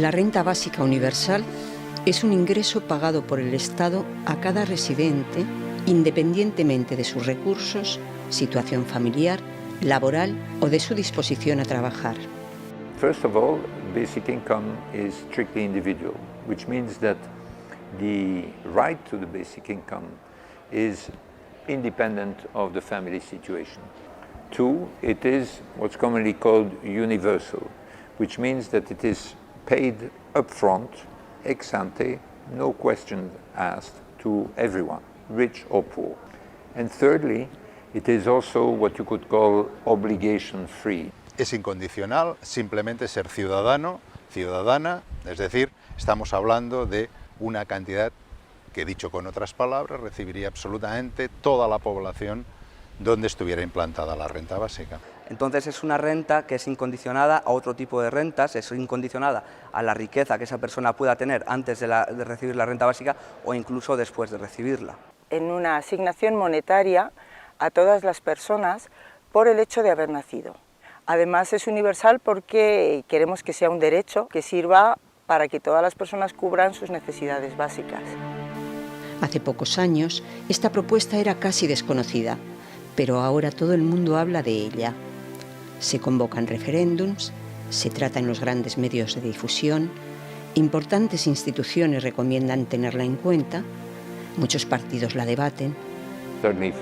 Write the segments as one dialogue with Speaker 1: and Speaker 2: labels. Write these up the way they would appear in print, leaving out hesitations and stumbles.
Speaker 1: La renta básica universal es un ingreso pagado por el Estado a cada residente, independientemente de sus recursos, situación familiar, laboral o de su disposición a trabajar.
Speaker 2: First of all, basic income is strictly individual, which means that the right to the basic income is independent of the family situation. Two, it is what's commonly called universal, which means that it is paid upfront, ex ante, no questions asked, to everyone, rich or poor. And thirdly, it is also what you could call obligation free.
Speaker 3: Es incondicional, simplemente ser ciudadano, ciudadana, es decir, estamos hablando de una cantidad que, dicho con otras palabras, recibiría absolutamente toda la población donde estuviera implantada la renta básica.
Speaker 4: Entonces es una renta que es incondicionada a otro tipo de rentas, es incondicionada a la riqueza que esa persona pueda tener antes de recibir la renta básica o incluso después de recibirla.
Speaker 5: En una asignación monetaria a todas las personas por el hecho de haber nacido. Además es universal porque queremos que sea un derecho que sirva para que todas las personas cubran sus necesidades básicas.
Speaker 1: Hace pocos años, esta propuesta era casi desconocida, pero ahora todo el mundo habla de ella. Se convocan referéndums, se trata en los grandes medios de difusión, importantes instituciones recomiendan tenerla en cuenta, muchos partidos la debaten.
Speaker 2: Certainly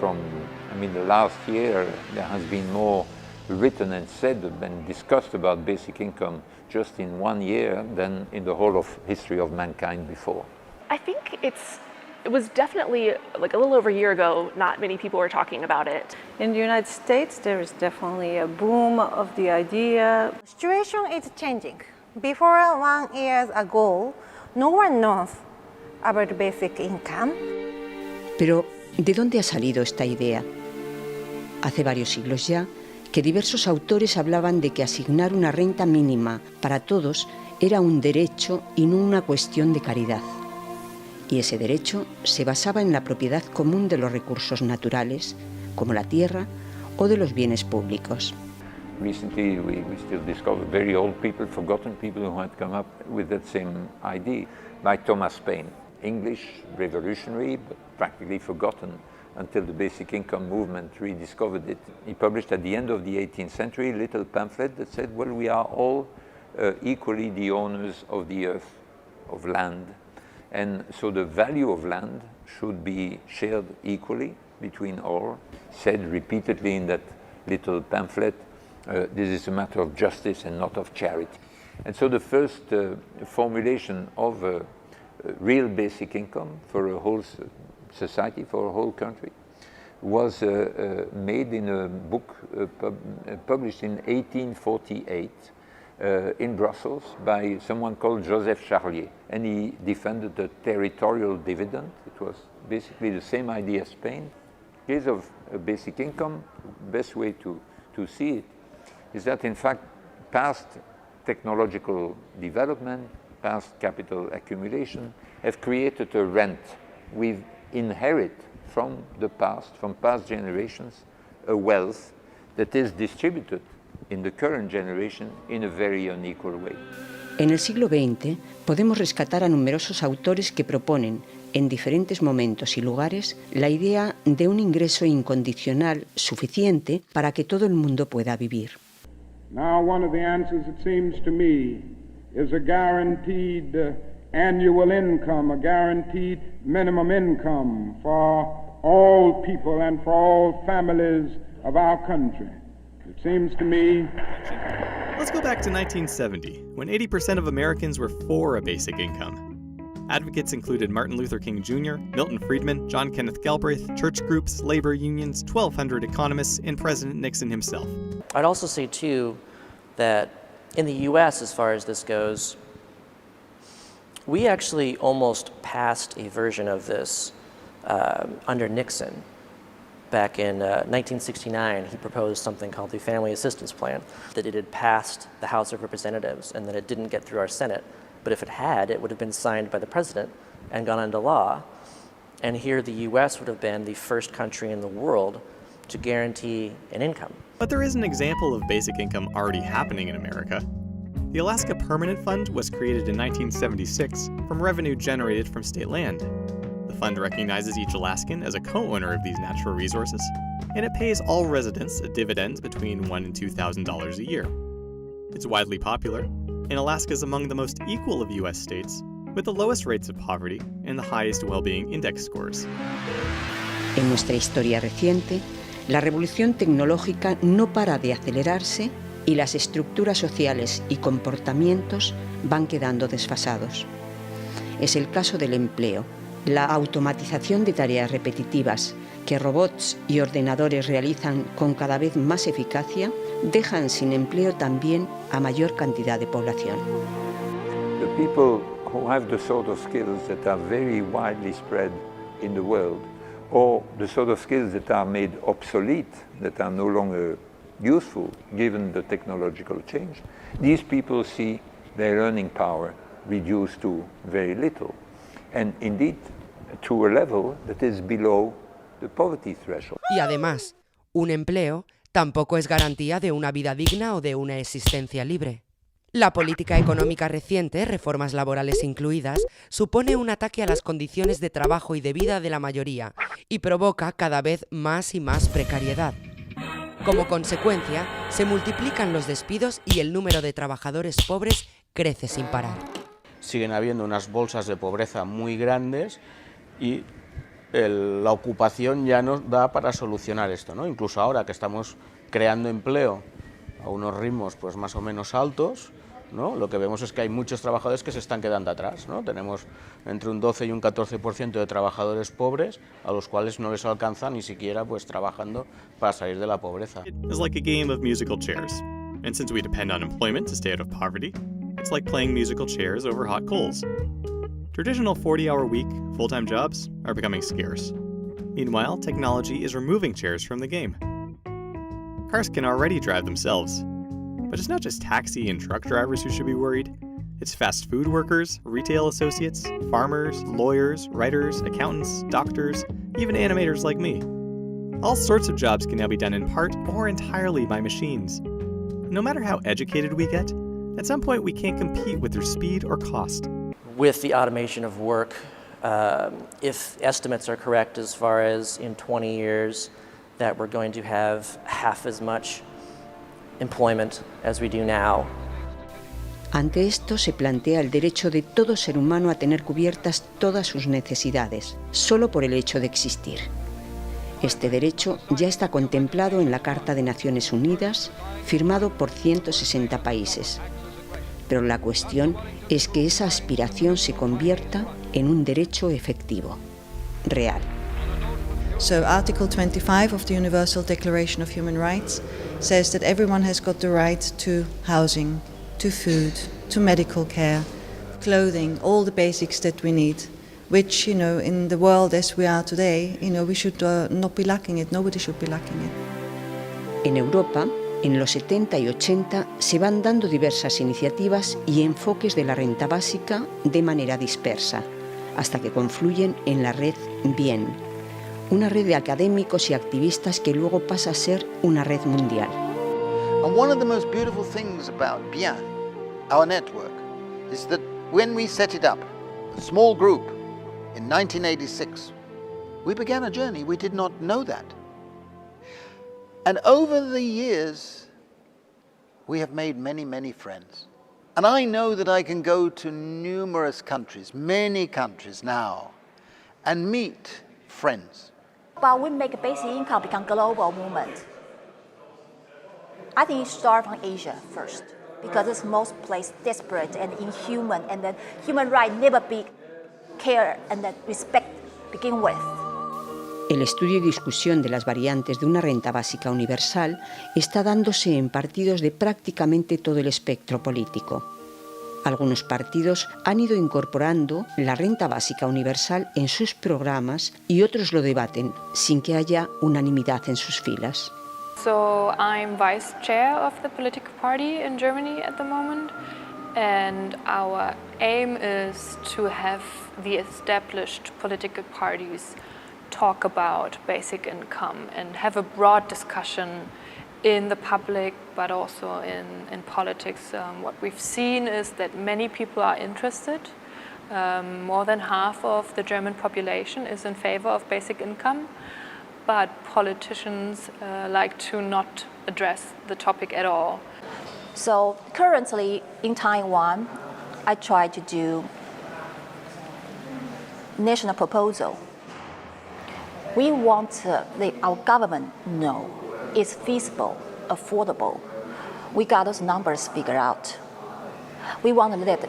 Speaker 2: the last year there has been more written and said and discussed about basic income just in 1 year than in the whole of history of mankind before.
Speaker 6: I think it was definitely, like a little over a year ago, not many people were talking about it.
Speaker 7: In the United States, there is definitely a boom of the idea.
Speaker 8: The situation is changing. Before 1 year ago, no one knows about basic income.
Speaker 1: Pero, ¿de dónde ha salido esta idea? Hace varios siglos ya, que diversos autores hablaban de que asignar una renta mínima para todos era un derecho y no una cuestión de caridad. Y ese derecho se basaba en la propiedad común de los recursos naturales, como la tierra, o de los bienes públicos.
Speaker 2: Recently we still discover very old people, forgotten people who had come up with that same idea, like Thomas Paine, English, revolutionary, but practically forgotten until the basic income movement rediscovered it. He published at the end of the 18th century a little pamphlet that said, well, we are all equally the owners of the earth, of land, and so the value of land should be shared equally between all. Said repeatedly in that little pamphlet, this is a matter of justice and not of charity. And so the first formulation of a real basic income for a whole society, for a whole country, was made in a book published in 1848 in Brussels by someone called Joseph Charlier. And he defended the territorial dividend. It was basically the same idea as Spain. In case of a basic income, the best way to see it is that in fact past technological development, past capital accumulation have created a rent. We inherit from the past, from past generations, a wealth that is distributed in the current generation in a very unequal way.
Speaker 1: En el siglo XX podemos rescatar a numerosos autores que proponen, en diferentes momentos y lugares, la idea de un ingreso incondicional suficiente para que todo el mundo pueda vivir.
Speaker 9: Now one of the answers, it seems to me, is a guaranteed annual income, a guaranteed minimum income for all people and for all families of our country. It seems to me...
Speaker 10: Let's go back to 1970, when 80% of Americans were for a basic income. Advocates included Martin Luther King Jr., Milton Friedman, John Kenneth Galbraith, church groups, labor unions, 1,200 economists, and President Nixon himself.
Speaker 11: I'd also say, too, that in the U.S., as far as this goes, we actually almost passed a version of this under Nixon. Back in 1969, he proposed something called the Family Assistance Plan, that it had passed the House of Representatives and that it didn't get through our Senate. But if it had, it would have been signed by the president and gone into law. And here the U.S. would have been the first country in the world to guarantee an income.
Speaker 10: But there is an example of basic income already happening in America. The Alaska Permanent Fund was created in 1976 from revenue generated from state land. The fund recognizes each Alaskan as a co-owner of these natural resources, and it pays all residents a dividend between $1,000 and $2,000 a year. It's widely popular, and Alaska is among the most equal of U.S. states, with the lowest rates of poverty and the highest well-being index scores.
Speaker 1: En nuestra historia reciente, la revolución tecnológica no para de acelerarse y las estructuras sociales y comportamientos van quedando desfasados. Es el caso del empleo. La automatización de tareas repetitivas que robots y ordenadores realizan con cada vez más eficacia dejan sin empleo también a mayor cantidad de población.
Speaker 2: The people who have the sort of skills that are very widely spread in the world, or the sort of skills that are made obsolete, that are no longer useful given the technological change, these people see their earning power reduced to very little, and indeed to a level that is below the poverty threshold.
Speaker 12: Y además, un empleo tampoco es garantía de una vida digna o de una existencia libre. La política económica reciente, reformas laborales incluidas, supone un ataque a las condiciones de trabajo y de vida de la mayoría y provoca cada vez más y más precariedad. Como consecuencia, se multiplican los despidos y el número de trabajadores pobres crece sin parar.
Speaker 13: Siguen habiendo unas bolsas de pobreza muy grandes y la ocupación ya nos da para solucionar esto, ¿no? Incluso ahora que estamos creando empleo a unos ritmos pues más o menos altos, ¿no? Lo que vemos es que hay muchos trabajadores que se están quedando atrás, ¿no? Tenemos entre un 12 y un 14% de trabajadores pobres a los cuales no les alcanza ni siquiera pues trabajando para salir de la pobreza.
Speaker 10: It's like a game of musical chairs. And since we depend on employment to stay out of poverty, it's like playing musical chairs over hot coals. Traditional 40-hour-week, full-time jobs are becoming scarce. Meanwhile, technology is removing chairs from the game. Cars can already drive themselves. But it's not just taxi and truck drivers who should be worried. It's fast food workers, retail associates, farmers, lawyers, writers, accountants, doctors, even animators like me. All sorts of jobs can now be done in part or entirely by machines. No matter how educated we get, at some point we can't compete with their speed or cost.
Speaker 11: With the automation of work, if estimates are correct as far as in 20 years that we're going to have half as much employment as we do now.
Speaker 1: Ante esto se plantea el derecho de todo ser humano a tener cubiertas todas sus necesidades, solo por el hecho de existir. Este derecho ya está contemplado en la Carta de Naciones Unidas, firmado por 160 países. Pero la cuestión es que esa aspiración se convierta en un derecho efectivo, real.
Speaker 14: So Article 25 of the Universal Declaration of Human Rights says that everyone has got the right to housing, to food, to medical care, clothing, all the basics that we need, which, you know, in the world as we are today, you know, we should not be lacking it, nobody should be lacking it.
Speaker 1: En Europa, en los 70 y 80 se van dando diversas iniciativas y enfoques de la renta básica de manera dispersa, hasta que confluyen en la red BIEN, una red de académicos y activistas que luego pasa a ser una red mundial.
Speaker 15: And one of the most beautiful things about BIEN, our network, is that when we set it up, a small group, in 1986, we began a journey. We did not know that. And over the years, we have made many, many friends. And I know that I can go to numerous countries, many countries now, and meet friends.
Speaker 16: But we make basic income become global movement. I think it starts from Asia first, because it's most place desperate and inhuman, and then human rights never be care and then respect begin with.
Speaker 1: El estudio y discusión de las variantes de una renta básica universal está dándose en partidos de prácticamente todo el espectro político. Algunos partidos han ido incorporando la renta básica universal en sus programas y otros lo debaten sin que haya unanimidad en sus filas.
Speaker 17: So I'm vice chair of the political party in Germany at the moment, and our aim is to have the established political parties talk about basic income and have a broad discussion in the public, but also in politics. What we've seen is that many people are interested. More than half of the German population is in favor of basic income, but politicians like to not address the topic at all.
Speaker 16: So currently in Taiwan, I try to do national proposal. We want our government know it's feasible, affordable. We got those numbers figured out. We want to let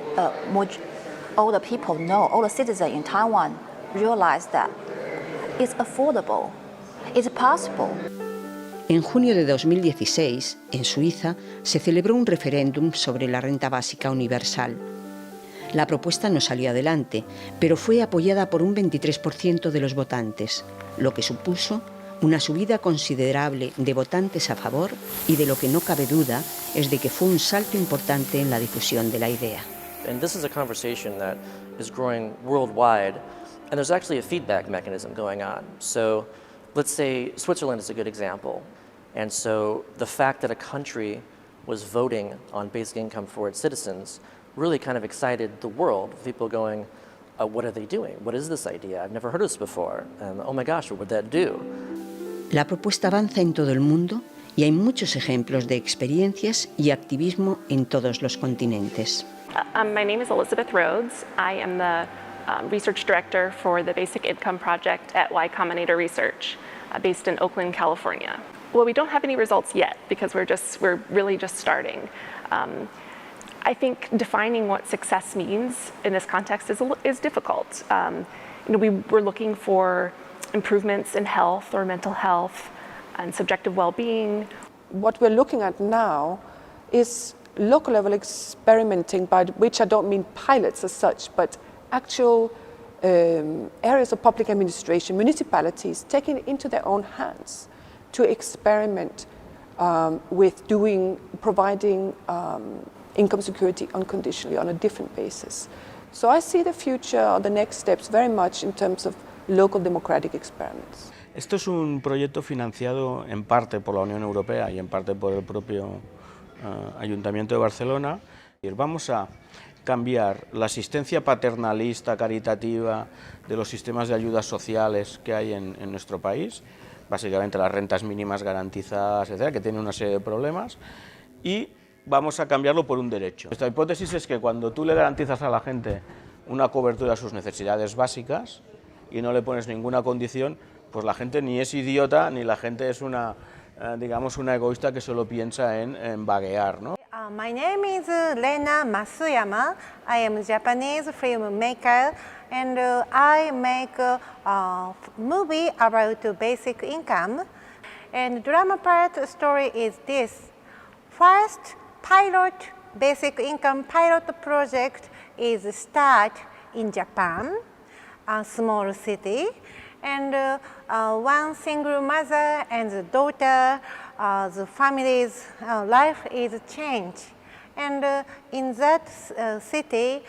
Speaker 16: all the people know, all the citizens in Taiwan realize that it's affordable, it's possible.
Speaker 1: En junio de 2016, en Suiza, se celebró un referéndum sobre la renta básica universal. La propuesta no salió adelante, pero fue apoyada por un 23% de los votantes, lo que supuso una subida considerable de votantes a favor y de lo que no cabe duda es de que fue un salto importante en la difusión de la idea.
Speaker 11: And this is a conversation that is growing worldwide, and there's actually a feedback mechanism going on. So let's say Switzerland is a good example. And so the fact that a country was voting on basic income for its citizens really kind of excited the world. People going, what are they doing? What is this idea? I've never heard of this before. And oh my gosh, what would that do?
Speaker 1: La propuesta avanza en todo el mundo y hay muchos ejemplos de experiencias y activismo en todos los continentes.
Speaker 6: My name is Elizabeth Rhodes. I am the research director for the Basic Income Project at Y Combinator Research, based in Oakland, California. Well, we don't have any results yet because we're really just starting. I think defining what success means in this context is difficult. We're looking for improvements in health or mental health and subjective well-being.
Speaker 18: What we're looking at now is local level experimenting, by which I don't mean pilots as such, but actual areas of public administration, municipalities taking it into their own hands to experiment with providing income security unconditionally on a different basis. So I see the future or the next steps very much in terms of local democratic experiments.
Speaker 13: Esto es un proyecto financiado en parte por la Unión Europea y en parte por el propio Ayuntamiento de Barcelona. Y vamos a cambiar la asistencia paternalista, caritativa de los sistemas de ayudas sociales que hay en nuestro país, básicamente las rentas mínimas garantizadas, etcétera, que tienen una serie de problemas, y vamos a cambiarlo por un derecho. Nuestra hipótesis es que cuando tú le garantizas a la gente una cobertura a sus necesidades básicas y no le pones ninguna condición, pues la gente ni es idiota ni la gente es una egoísta que solo piensa en vaguear, ¿no?
Speaker 8: My name is Rena Masuyama. I am a Japanese filmmaker and I make a movie about basic income. And drama part story is this. First pilot basic income pilot project is start in Japan, a small city. And one single mother and the daughter, the family's life is changed. And in that city,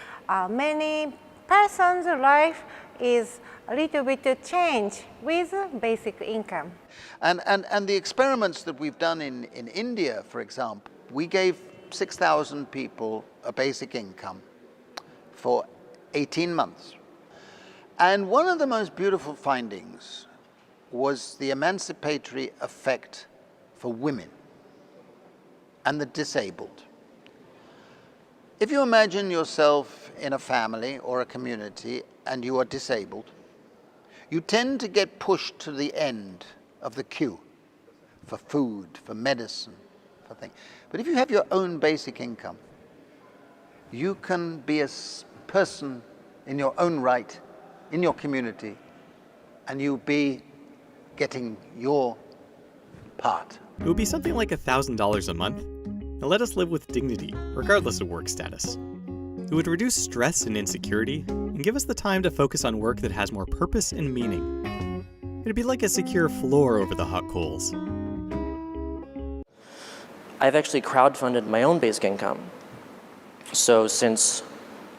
Speaker 8: many persons' life is a little bit changed with basic income.
Speaker 15: And the experiments that we've done in India, for example, we gave 6,000 people a basic income for 18 months. And one of the most beautiful findings was the emancipatory effect for women and the disabled. If you imagine yourself in a family or a community and you are disabled, you tend to get pushed to the end of the queue for food, for medicine, for things. But if you have your own basic income, you can be a person in your own right in your community, and you'll be getting your part.
Speaker 10: It would be something like $1,000 a month. Now let us live with dignity, regardless of work status. It would reduce stress and insecurity, and give us the time to focus on work that has more purpose and meaning. It'd be like a secure floor over the hot coals.
Speaker 11: I've actually crowdfunded my own basic income. So since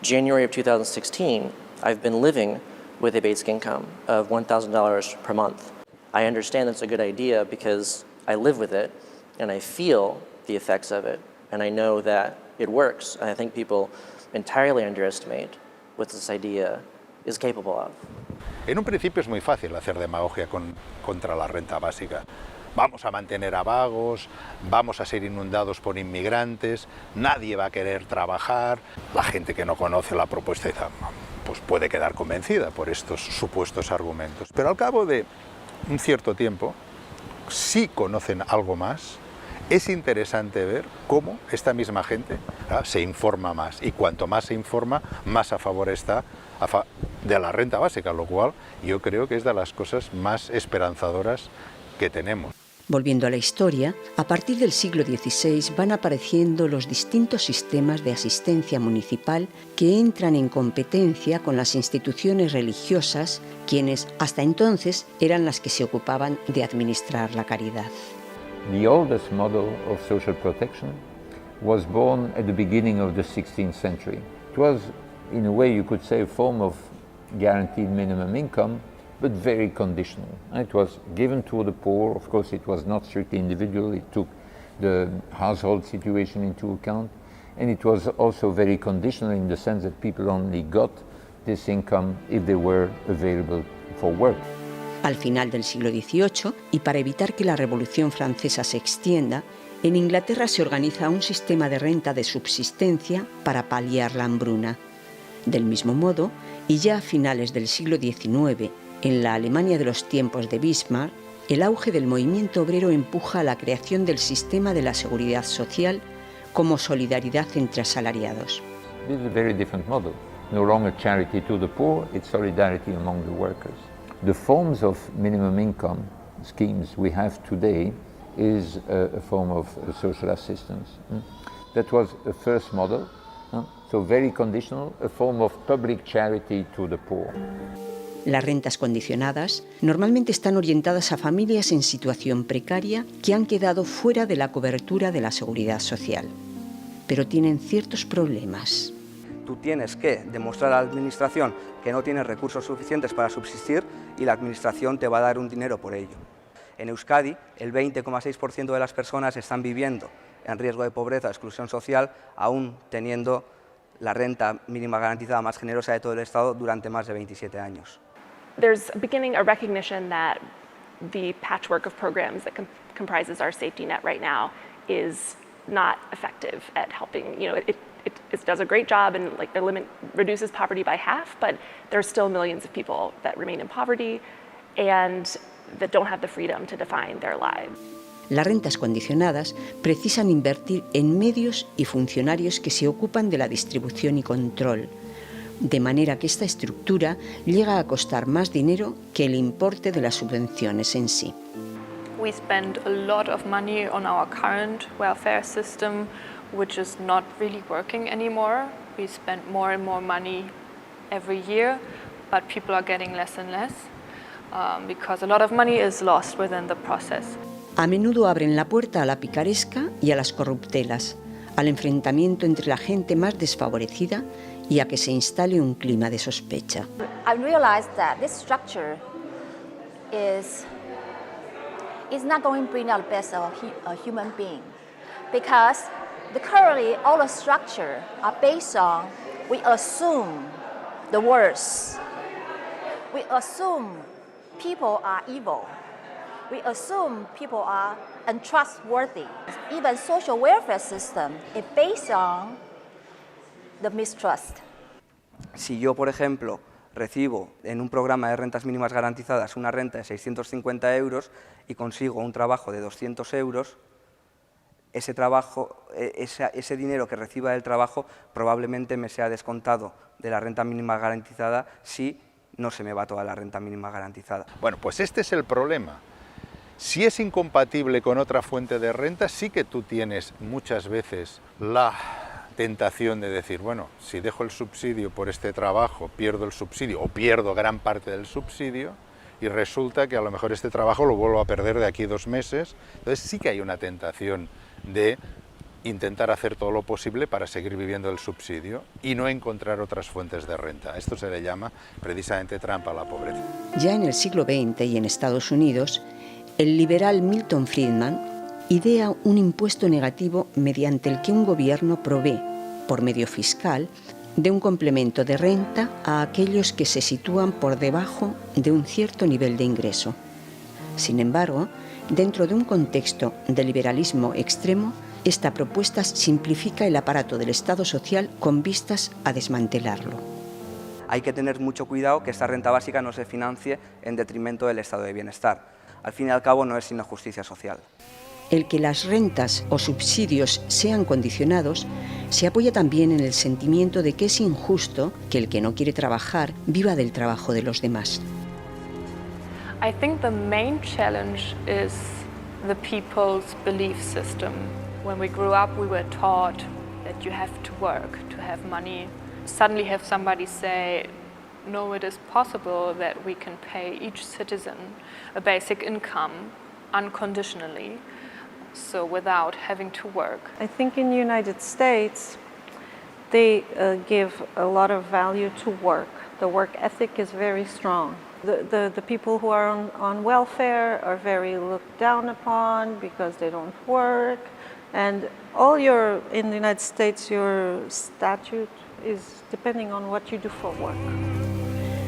Speaker 11: January of 2016, I've been living with a basic income of $1,000 per month. I understand that's a good idea because I live with it, and I feel the effects of it, and I know that it works. And I think people entirely underestimate what this idea is capable of.
Speaker 3: En un principio es muy fácil hacer demagogia contra la renta básica. Vamos a mantener a vagos, vamos a ser inundados por inmigrantes, nadie va a querer trabajar. La gente que no conoce la propuesta pues puede quedar convencida por estos supuestos argumentos. Pero al cabo de un cierto tiempo, si conocen algo más, es interesante ver cómo esta misma gente se informa más. Y cuanto más se informa, más a favor está de la renta básica, lo cual yo creo que es de las cosas más esperanzadoras que tenemos.
Speaker 1: Volviendo a la historia, a partir del siglo XVI van apareciendo los distintos sistemas de asistencia municipal que entran en competencia con las instituciones religiosas, quienes hasta entonces eran las que se ocupaban de administrar la caridad.
Speaker 2: The oldest model of social protection was born at the beginning of the 16th century. It was, in a way, you could say, a form of guaranteed minimum income, but very conditional. It was given to the poor. Of course, it was not strictly individual. It took the household situation into account. And it was also very conditional in the sense that people only got this income if they were available for work.
Speaker 1: Al final del siglo XVIII, y para evitar que la Revolución Francesa se extienda, en Inglaterra se organiza un sistema de renta de subsistencia para paliar la hambruna. Del mismo modo, y ya a finales del siglo XIX, en la Alemania de los tiempos de Bismarck, el auge del movimiento obrero empuja a la creación del sistema de la seguridad social como solidaridad entre asalariados.
Speaker 2: This is a very different model. No longer charity to the poor, it's solidarity among the workers. The forms of minimum income schemes we have today is a form of social assistance. That was a first model, so very conditional, a form of public charity to the poor.
Speaker 1: Las rentas condicionadas normalmente están orientadas a familias en situación precaria que han quedado fuera de la cobertura de la seguridad social, pero tienen ciertos problemas.
Speaker 4: Tú tienes que demostrar a la administración que no tienes recursos suficientes para subsistir y la administración te va a dar un dinero por ello. En Euskadi, el 20,6% de las personas están viviendo en riesgo de pobreza o exclusión social, aún teniendo la renta mínima garantizada más generosa de todo el Estado durante más de 27 años.
Speaker 6: There's beginning a recognition that the patchwork of programs that comprises our safety net right now is not effective at helping. You know, it does a great job and reduces poverty by half, but there's still millions of people that remain in poverty and that don't have the freedom to define their lives.
Speaker 1: Las rentas condicionadas precisan invertir en medios y funcionarios que se ocupan de la distribución y control, de manera que esta estructura llega a costar más dinero que el importe de las subvenciones en sí.
Speaker 17: We spend a lot of money on our current welfare system, which is not really working anymore. We spend more and more money every year, but people are getting less and less because a lot of money is lost within the process.
Speaker 1: A menudo abren la puerta a la picaresca y a las corruptelas, al enfrentamiento entre la gente más desfavorecida y a que se instale un clima de sospecha.
Speaker 16: I realized that this structure is not going to bring out the best of a human being, because currently all the structure are based on we assume the worst. We assume people are evil. We assume people are untrustworthy. Even social welfare system is based on the mistrust.
Speaker 4: Si yo, por ejemplo, recibo en un programa de rentas mínimas garantizadas una renta de 650 euros y consigo un trabajo de 200 euros, ese dinero que reciba del trabajo probablemente me sea descontado de la renta mínima garantizada si no se me va toda la renta mínima garantizada.
Speaker 3: Bueno, pues este es el problema. Si es incompatible con otra fuente de renta, sí que tú tienes muchas veces la tentación de decir, bueno, si dejo el subsidio por este trabajo, pierdo el subsidio o pierdo gran parte del subsidio y resulta que a lo mejor este trabajo lo vuelvo a perder de aquí a 2 meses. Entonces sí que hay una tentación de intentar hacer todo lo posible para seguir viviendo el subsidio y no encontrar otras fuentes de renta. Esto se le llama precisamente trampa a la pobreza.
Speaker 1: Ya en el siglo XX y en Estados Unidos, el liberal Milton Friedman idea un impuesto negativo mediante el que un gobierno provee, por medio fiscal, de un complemento de renta a aquellos que se sitúan por debajo de un cierto nivel de ingreso. Sin embargo, dentro de un contexto de liberalismo extremo, esta propuesta simplifica el aparato del Estado social con vistas a desmantelarlo.
Speaker 4: Hay que tener mucho cuidado que esta renta básica no se financie en detrimento del estado de bienestar. Al fin y al cabo no es sino justicia social.
Speaker 1: El que las rentas o subsidios sean condicionados se apoya también en el sentimiento de que es injusto que el que no quiere trabajar viva del trabajo de los demás.
Speaker 17: I think the main challenge is the people's belief system. When we grew up, we were taught that you have to work to have money. Suddenly have somebody say, no, it is possible that we can pay each citizen a basic income unconditionally, so without having to work.
Speaker 7: I think in the United States, they give a lot of value to work. The work ethic is very strong. The people who are on welfare are very looked down upon because they don't work. And in the United States, your statute is depending on what you do for work.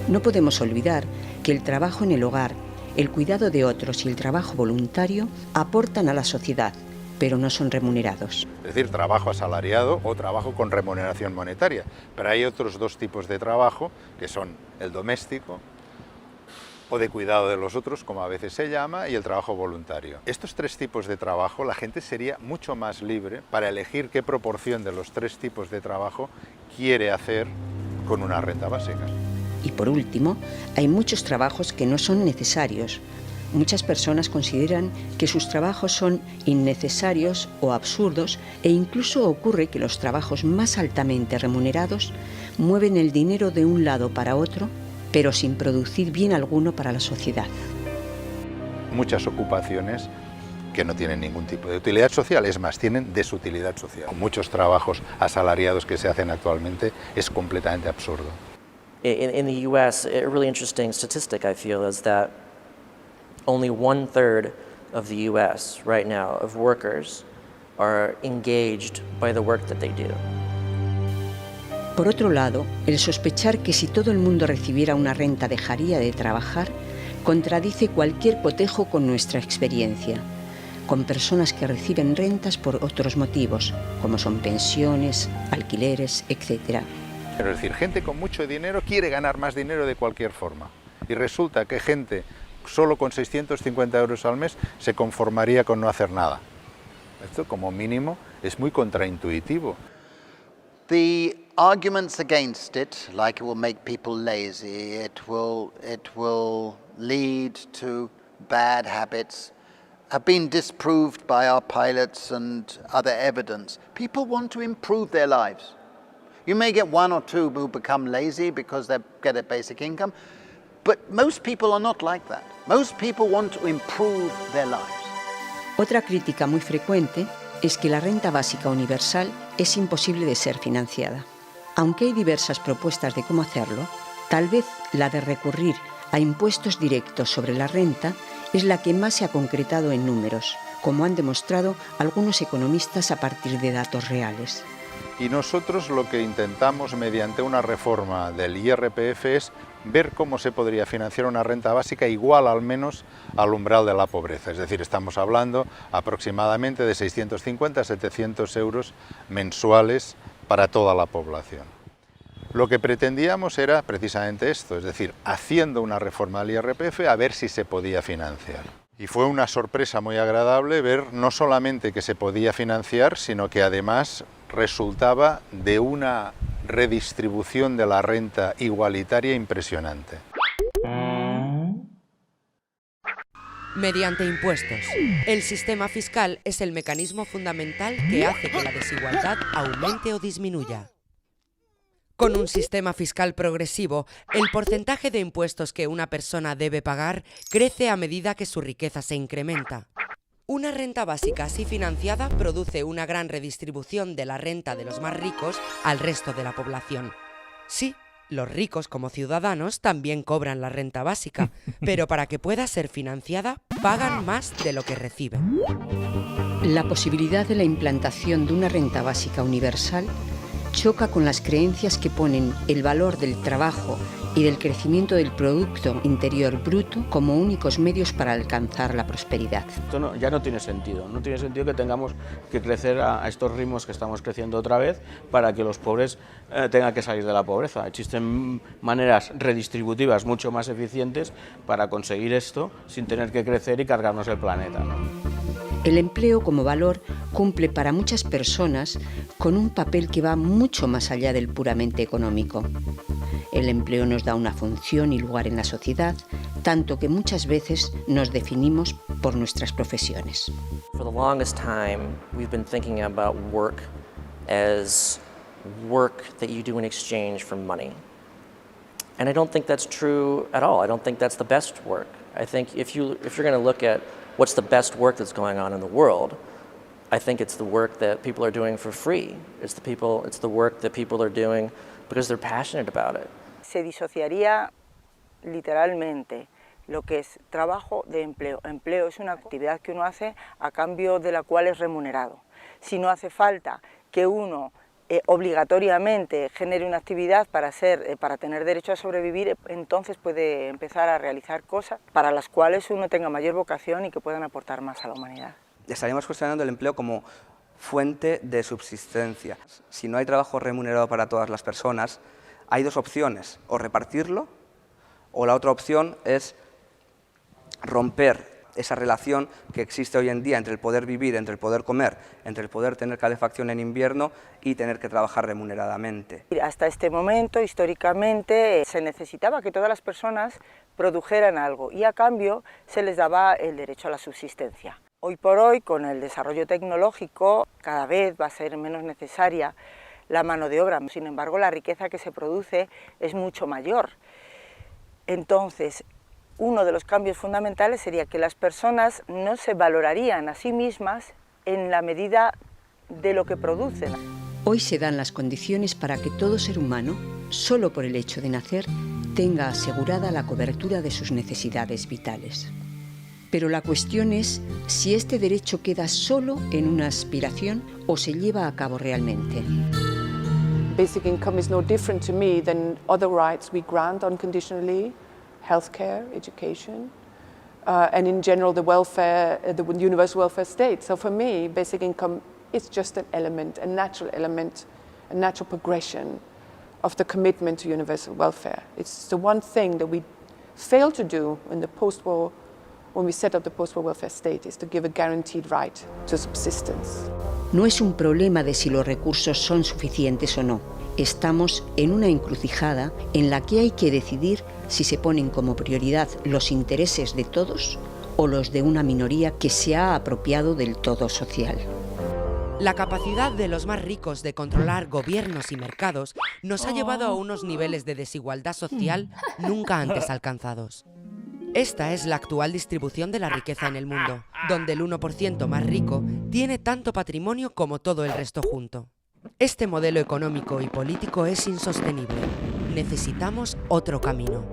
Speaker 1: No podemos olvidar que el trabajo en el hogar, el cuidado de otros y el trabajo voluntario aportan a la sociedad, pero no son remunerados.
Speaker 3: Es decir, trabajo asalariado o trabajo con remuneración monetaria. Pero hay otros dos tipos de trabajo, que son el doméstico o de cuidado de los otros, como a veces se llama, y el trabajo voluntario. Estos tres tipos de trabajo, la gente sería mucho más libre para elegir qué proporción de los tres tipos de trabajo quiere hacer con una renta básica.
Speaker 1: Y por último, hay muchos trabajos que no son necesarios. Muchas personas consideran que sus trabajos son innecesarios o absurdos, e incluso ocurre que los trabajos más altamente remunerados mueven el dinero de un lado para otro, pero sin producir bien alguno para la sociedad.
Speaker 3: Muchas ocupaciones que no tienen ningún tipo de utilidad social, es más, tienen desutilidad social. Muchos trabajos asalariados que se hacen actualmente es completamente absurdo.
Speaker 11: In the US, a really interesting statistic I feel is that only 1/3 of the US right now of workers are engaged by the work that they do.
Speaker 1: Por otro lado, el sospechar que si todo el mundo recibiera una renta dejaría de trabajar contradice cualquier cotejo con nuestra experiencia, con personas que reciben rentas por otros motivos, como son pensiones, alquileres, etc.
Speaker 3: Es decir, gente con mucho dinero quiere ganar más dinero de cualquier forma. Y resulta que gente solo con 650 euros al mes se conformaría con no hacer nada. Esto, como mínimo, es muy contraintuitivo.
Speaker 15: The arguments against it, like it will make people lazy, it will lead to bad habits, have been disproved by our pilots and other evidence. People want to improve their lives. You may get one or two who become lazy because they get a basic income, but most people are not like that. Most people want to improve their lives.
Speaker 1: Otra crítica muy frecuente es que la renta básica universal es imposible de ser financiada. Aunque hay diversas propuestas de cómo hacerlo, tal vez la de recurrir a impuestos directos sobre la renta es la que más se ha concretado en números, como han demostrado algunos economistas a partir de datos reales.
Speaker 3: Y nosotros lo que intentamos mediante una reforma del IRPF es ver cómo se podría financiar una renta básica igual al menos al umbral de la pobreza. Es decir, estamos hablando aproximadamente de 650 a 700 euros mensuales para toda la población. Lo que pretendíamos era precisamente esto, es decir, haciendo una reforma del IRPF a ver si se podía financiar. Y fue una sorpresa muy agradable ver no solamente que se podía financiar, sino que además resultaba de una redistribución de la renta igualitaria impresionante.
Speaker 12: Mediante impuestos. El sistema fiscal es el mecanismo fundamental que hace que la desigualdad aumente o disminuya. Con un sistema fiscal progresivo, el porcentaje de impuestos que una persona debe pagar crece a medida que su riqueza se incrementa. Una renta básica así financiada produce una gran redistribución de la renta de los más ricos al resto de la población. Sí, los ricos como ciudadanos también cobran la renta básica, pero para que pueda ser financiada, pagan más de lo que reciben.
Speaker 1: La posibilidad de la implantación de una renta básica universal choca con las creencias que ponen el valor del trabajo y del crecimiento del Producto Interior Bruto como únicos medios para alcanzar la prosperidad.
Speaker 13: Esto ya no tiene sentido. No tiene sentido que tengamos que crecer a estos ritmos que estamos creciendo otra vez para que los pobres tengan que salir de la pobreza. Existen maneras redistributivas mucho más eficientes para conseguir esto sin tener que crecer y cargarnos el planeta, ¿no?
Speaker 1: El empleo como valor cumple para muchas personas con un papel que va mucho más allá del puramente económico. El empleo nos da una función y lugar en la sociedad, tanto que muchas veces nos definimos por nuestras profesiones.
Speaker 11: For the longest time, we've been thinking about work as work that you do in exchange for money. And I don't think that's true at all. I don't think that's the best work. I think if you're going to look at what's the best work that's going on in the world, I think it's the work that people are doing for free. It's the work that people are doing because they're passionate about it.
Speaker 5: Se disociaría literalmente lo que es trabajo de empleo. Empleo es una actividad que uno hace a cambio de la cual es remunerado. Si no hace falta que uno obligatoriamente genere una actividad para tener derecho a sobrevivir, entonces puede empezar a realizar cosas para las cuales uno tenga mayor vocación y que puedan aportar más a la humanidad.
Speaker 4: Estaríamos cuestionando el empleo como fuente de subsistencia. Si no hay trabajo remunerado para todas las personas, hay dos opciones, o repartirlo, o la otra opción es romper esa relación que existe hoy en día entre el poder vivir, entre el poder comer, entre el poder tener calefacción en invierno y tener que trabajar remuneradamente.
Speaker 5: Hasta este momento, históricamente, se necesitaba que todas las personas produjeran algo y a cambio se les daba el derecho a la subsistencia. Hoy por hoy, con el desarrollo tecnológico, cada vez va a ser menos necesaria la mano de obra. Sin embargo, la riqueza que se produce es mucho mayor. Entonces, uno de los cambios fundamentales sería que las personas no se valorarían a sí mismas en la medida de lo que producen.
Speaker 1: Hoy se dan las condiciones para que todo ser humano, solo por el hecho de nacer, tenga asegurada la cobertura de sus necesidades vitales. Pero la cuestión es si este derecho queda solo en una aspiración o se lleva a cabo realmente.
Speaker 18: Basic income is no different to me than other rights we grant unconditionally, healthcare, education, and in general the welfare, the universal welfare state. So for me, basic income is just an element, a natural progression of the commitment to universal welfare. It's the one thing that we failed to do in the post-war, when we set up the post-war welfare state, is to give a guaranteed right to subsistence.
Speaker 1: No es un problema de si los recursos son suficientes o no. Estamos en una encrucijada en la que hay que decidir si se ponen como prioridad los intereses de todos o los de una minoría que se ha apropiado del todo social.
Speaker 12: La capacidad de los más ricos de controlar gobiernos y mercados nos ha llevado a unos niveles de desigualdad social nunca antes alcanzados. Esta es la actual distribución de la riqueza en el mundo, donde el 1% más rico tiene tanto patrimonio como todo el resto junto. Este modelo económico y político es insostenible. Necesitamos otro camino.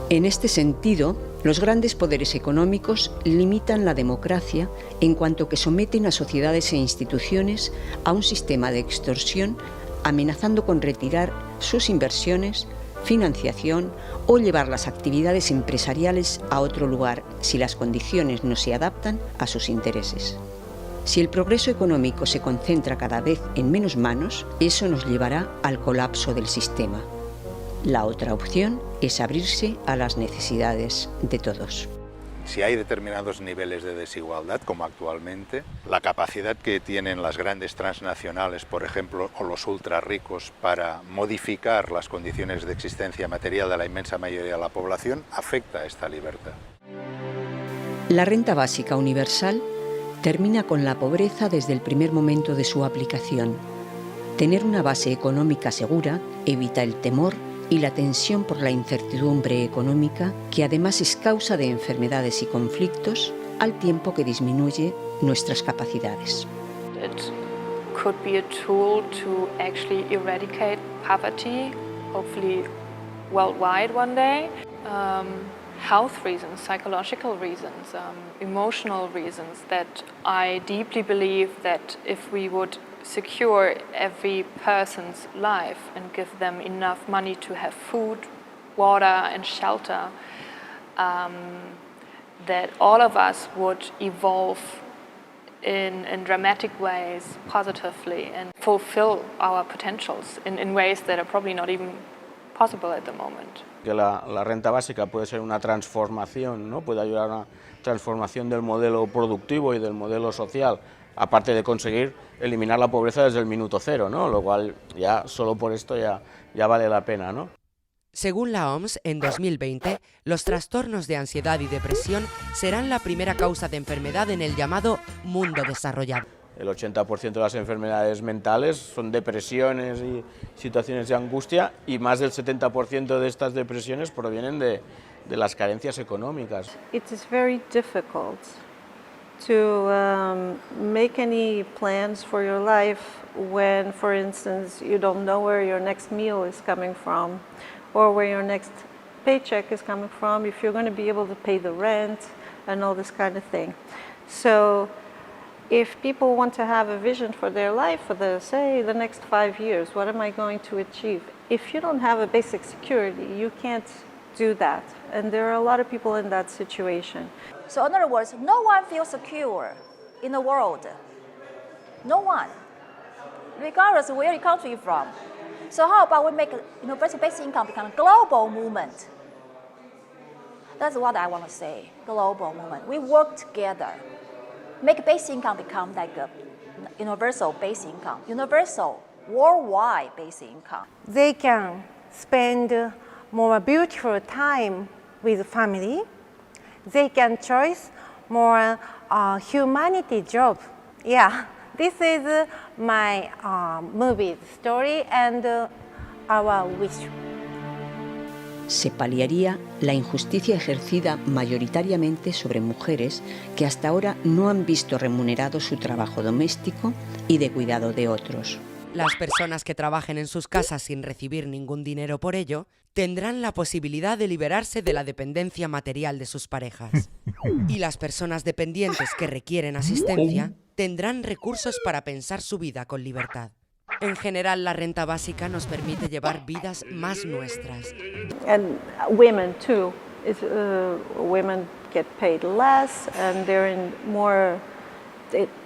Speaker 1: En este sentido, los grandes poderes económicos limitan la democracia en cuanto que someten a sociedades e instituciones a un sistema de extorsión, amenazando con retirar sus inversiones, financiación o llevar las actividades empresariales a otro lugar si las condiciones no se adaptan a sus intereses. Si el progreso económico se concentra cada vez en menos manos, eso nos llevará al colapso del sistema. La otra opción es abrirse a las necesidades de todos.
Speaker 3: Si hay determinados niveles de desigualdad, como actualmente, la capacidad que tienen las grandes transnacionales, por ejemplo, o los ultra ricos para modificar las condiciones de existencia material de la inmensa mayoría de la población, afecta a esta libertad.
Speaker 1: La renta básica universal termina con la pobreza desde el primer momento de su aplicación. Tener una base económica segura evita el temor y la tensión por la incertidumbre económica, que además es causa de enfermedades y conflictos, al tiempo que disminuye nuestras capacidades.
Speaker 17: It could be a tool to actually eradicate poverty, hopefully worldwide one day. health reasons, psychological reasons, emotional reasons, that I deeply believe that if we would secure every person's life and give them enough money to have food, water and shelter, that all of us would evolve in dramatic ways, positively, and fulfill our potentials in ways that are probably not even possible at the moment.
Speaker 13: Que la renta básica puede ser una transformación, ¿no? Puede ayudar a una transformación del modelo productivo y del modelo social, aparte de conseguir eliminar la pobreza desde el minuto cero, ¿no? Lo cual ya solo por esto ya vale la pena, ¿no?
Speaker 12: Según la OMS, en 2020, los trastornos de ansiedad y depresión serán la primera causa de enfermedad en el llamado mundo desarrollado.
Speaker 13: El 80% de las enfermedades mentales son depresiones y situaciones de angustia, y más del 70% de estas depresiones provienen de las carencias económicas.
Speaker 7: It is very difficult to make any plans for your life when, for instance, you don't know where your next meal is coming from or where your next paycheck is coming from, if you're going to be able to pay the rent and all this kind of thing. So if people want to have a vision for their life for the next 5 years, what am I going to achieve? If you don't have a basic security, you can't do that. And there are a lot of people in that situation.
Speaker 16: So in other words, no one feels secure in the world. No one, regardless of where you come from. So how about we make universal basic income become a global movement? That's what I want to say, global movement. We work together. Make basic income become like a universal basic income, universal worldwide basic income.
Speaker 8: They can spend more beautiful time with family. They can choose more humanity job. Yeah, this is my movie story and our wish.
Speaker 1: Se paliaría la injusticia ejercida mayoritariamente sobre mujeres que hasta ahora no han visto remunerado su trabajo doméstico y de cuidado de otros.
Speaker 12: Las personas que trabajen en sus casas sin recibir ningún dinero por ello tendrán la posibilidad de liberarse de la dependencia material de sus parejas. Y las personas dependientes que requieren asistencia tendrán recursos para pensar su vida con libertad. En general, la renta básica nos permite llevar vidas más nuestras.
Speaker 7: And women too. Women get paid less, and they're in more.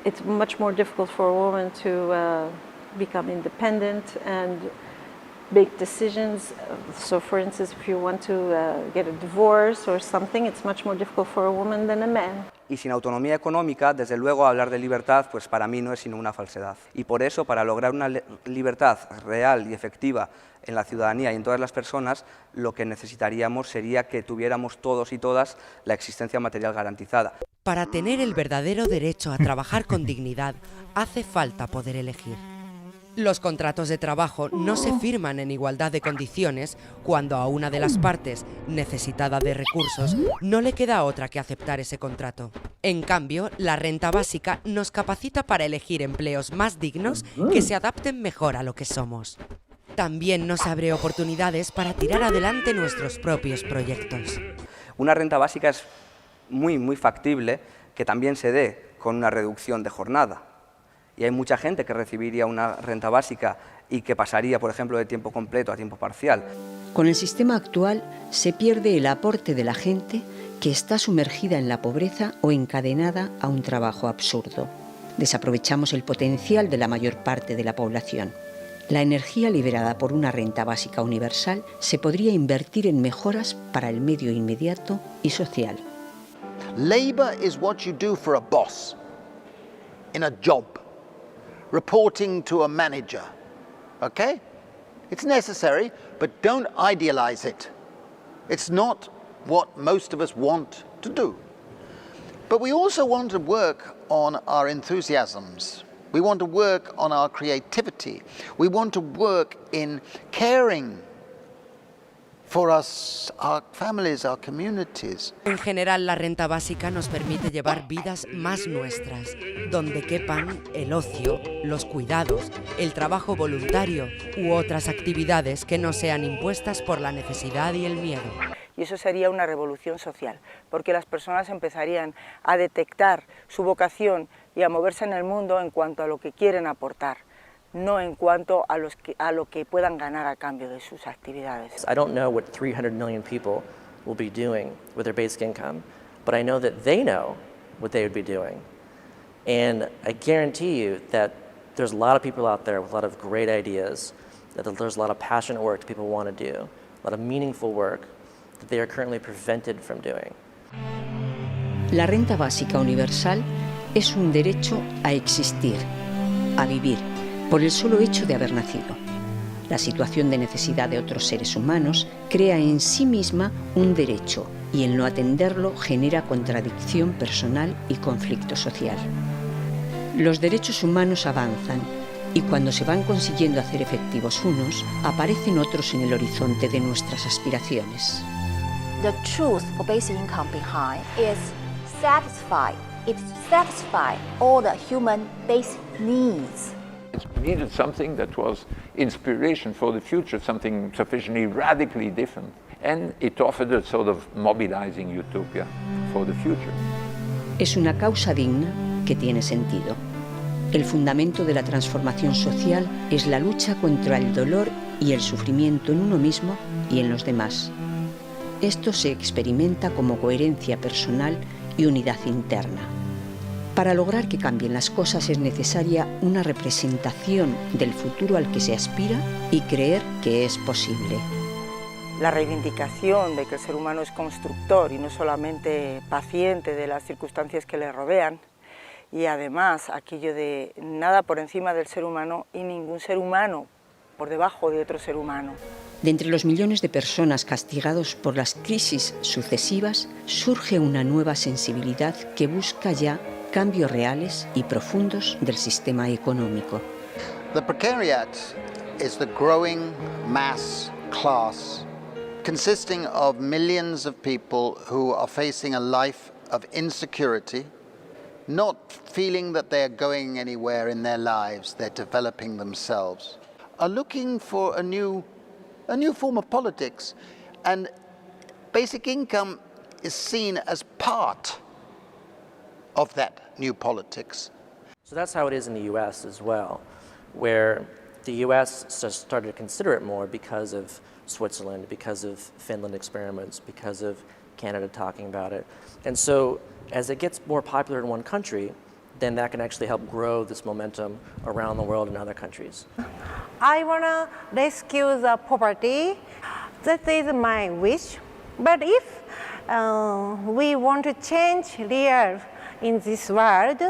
Speaker 7: It's much more difficult for a woman to become independent and make decisions. So, for instance, if you want to get a divorce or something, it's much more difficult for a woman than a man.
Speaker 4: Y sin autonomía económica, desde luego, hablar de libertad, pues para mí no es sino una falsedad. Y por eso, para lograr una libertad real y efectiva en la ciudadanía y en todas las personas, lo que necesitaríamos sería que tuviéramos todos y todas la existencia material garantizada.
Speaker 12: Para tener el verdadero derecho a trabajar con dignidad, hace falta poder elegir. Los contratos de trabajo no se firman en igualdad de condiciones cuando a una de las partes, necesitada de recursos, no le queda otra que aceptar ese contrato. En cambio, la renta básica nos capacita para elegir empleos más dignos que se adapten mejor a lo que somos. También nos abre oportunidades para tirar adelante nuestros propios proyectos.
Speaker 4: Una renta básica es muy factible que también se dé con una reducción de jornada. Y hay mucha gente que recibiría una renta básica y que pasaría, por ejemplo, de tiempo completo a tiempo parcial.
Speaker 1: Con el sistema actual se pierde el aporte de la gente que está sumergida en la pobreza o encadenada a un trabajo absurdo. Desaprovechamos el potencial de la mayor parte de la población. La energía liberada por una renta básica universal se podría invertir en mejoras para el medio inmediato y social.
Speaker 15: Labor is what you do for a boss in a job, reporting to a manager, okay? It's necessary, but don't idealize it. It's not what most of us want to do. But we also want to work on our enthusiasms. We want to work on our creativity. We want to work in caring for us, our families, our communities.
Speaker 12: En general, la renta básica nos permite llevar vidas más nuestras, donde quepan el ocio, los cuidados, el trabajo voluntario u otras actividades que no sean impuestas por la necesidad y el miedo.
Speaker 5: y eso sería una revolución social, porque las personas empezarían a detectar su vocación y a moverse en el mundo en cuanto a lo que quieren aportar, no en cuanto a lo que puedan ganar a cambio de sus actividades.
Speaker 11: I don't know what 300 million people will be doing with their basic income, but I know that they know what they would be doing. And I guarantee you that there's a lot of people out there with a lot of great ideas, that there's a lot of passionate work that people want to do, a lot of meaningful work that they are currently prevented from doing.
Speaker 1: La renta básica universal es un derecho a existir, a vivir, por el solo hecho de haber nacido. La situación de necesidad de otros seres humanos crea en sí misma un derecho y el no atenderlo genera contradicción personal y conflicto social. Los derechos humanos avanzan y cuando se van consiguiendo hacer efectivos unos, aparecen otros en el horizonte de nuestras aspiraciones.
Speaker 16: The truth for basic income behind is satisfy. It satisfies all the human basic needs.
Speaker 2: It needed something that was inspiration for the future, something sufficiently radically different. And it offered a sort of mobilizing utopia for the future.
Speaker 1: Es una causa digna que tiene sentido. El fundamento de la transformación social es la lucha contra el dolor y el sufrimiento en uno mismo y en los demás. Esto se experimenta como coherencia personal y unidad interna. Para lograr que cambien las cosas es necesaria una representación del futuro al que se aspira y creer que es posible.
Speaker 5: La reivindicación de que el ser humano es constructor y no solamente paciente de las circunstancias que le rodean, y además aquello de nada por encima del ser humano y ningún ser humano por debajo de otro ser humano.
Speaker 1: De entre los millones de personas castigados por las crisis sucesivas, surge una nueva sensibilidad que busca ya cambios reales y profundos del sistema económico.
Speaker 15: The precariat is the growing mass class consisting of millions of people who are facing a life of insecurity, not feeling that they're going anywhere in their lives, they're developing themselves, are looking for a new form of politics, and basic income is seen as part of that new politics.
Speaker 11: So that's how it is in the US as well, where the US started to consider it more because of Switzerland, because of Finland experiments, because of Canada talking about it. And so as it gets more popular in one country, then that can actually help grow this momentum around the world in other countries.
Speaker 8: I want to rescue the poverty. That is my wish. But if we want to change real in this world,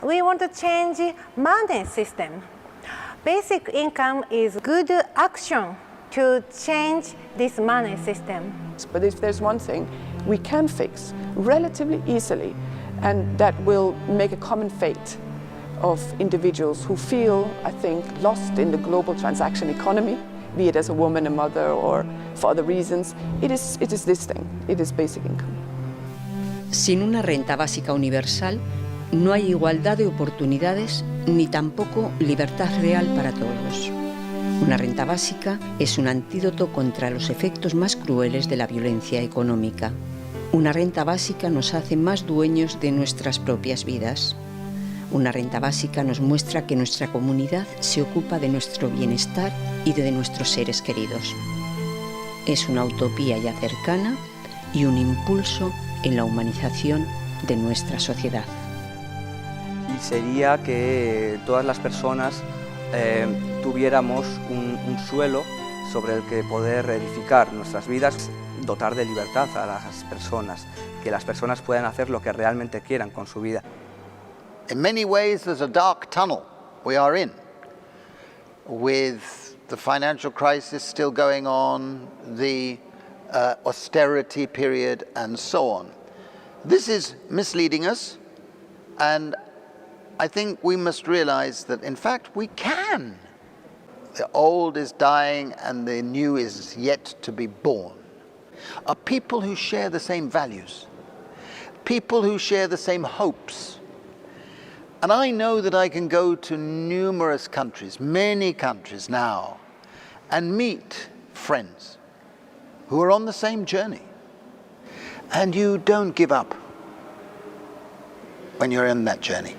Speaker 8: we want to change money system. Basic income is good action to change this money system.
Speaker 18: But if there's one thing we can fix relatively easily, and that will make a common fate of individuals who feel, I think, lost in the global transaction economy, be it as a woman, a mother, or for other reasons, it is this thing, it is basic income.
Speaker 1: Sin una renta básica universal, no hay igualdad de oportunidades ni tampoco libertad real para todos. Una renta básica es un antídoto contra los efectos más crueles de la violencia económica. Una renta básica nos hace más dueños de nuestras propias vidas. Una renta básica nos muestra que nuestra comunidad se ocupa de nuestro bienestar y de nuestros seres queridos. Es una utopía ya cercana y un impulso en la humanización de nuestra sociedad.
Speaker 4: Y sería que todas las personas tuviéramos un suelo sobre el que poder edificar nuestras vidas, dotar de libertad a las personas, que las personas puedan hacer lo que realmente quieran con su vida.
Speaker 15: In many ways, there's a dark tunnel we are in, with the financial crisis still going on, the austerity period, and so on. This is misleading us, and I think we must realize that, in fact, we can. The old is dying and the new is yet to be born. A people who share the same values, people who share the same hopes. And I know that I can go to numerous countries, many countries now, and meet friends who are on the same journey. And you don't give up when you're in that journey.